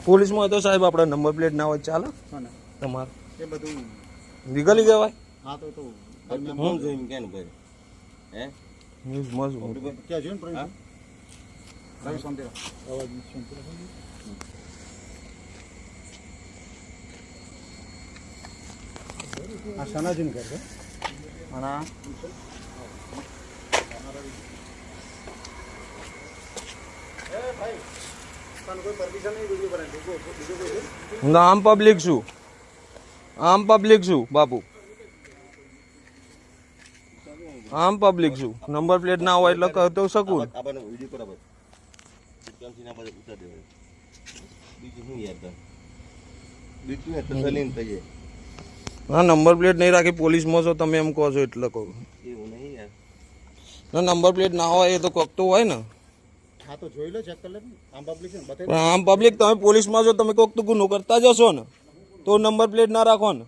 પોલીસમાં તો સાહેબ આપણા નંબર પ્લેટ ના હોય ચાલે તમારે એ બધું લીગલી કહેવાય. હા તો હું જોઈને કેમ ભાઈ હે ન્યૂઝમાં ક્યાં જોયું પ્રવીણ રવિ શાંતિરા અવાજ શાંતિરા આ સનાજીન ઘર છે અને આમ પબ્લિક શું બાપુ આમ પબ્લિક શું નંબર પ્લેટ ના હોય એટલે કહી તો શકું. આપણને વિડીયો બરાબર કેમથી ના બધે ઉતાર દેવાય બીજું શું યાર બીજું ને તસલીમ થઈએ હા નંબર પ્લેટ નહીં રાખી પોલીસમાં છો તમે એમ કહો છો એટલે કહું. એવું નહીં યાર ના નંબર પ્લેટ ના હોય એ તો કોક તો હોય ને. હા તો જોઈ લો ચેક કરી લે આમ પબ્લિક છે ને પણ આમ પબ્લિક તમે પોલીસમાં છો તમે કોક તો ગુનો કરતા જશો ને તો નંબર પ્લેટ ના રાખો ને.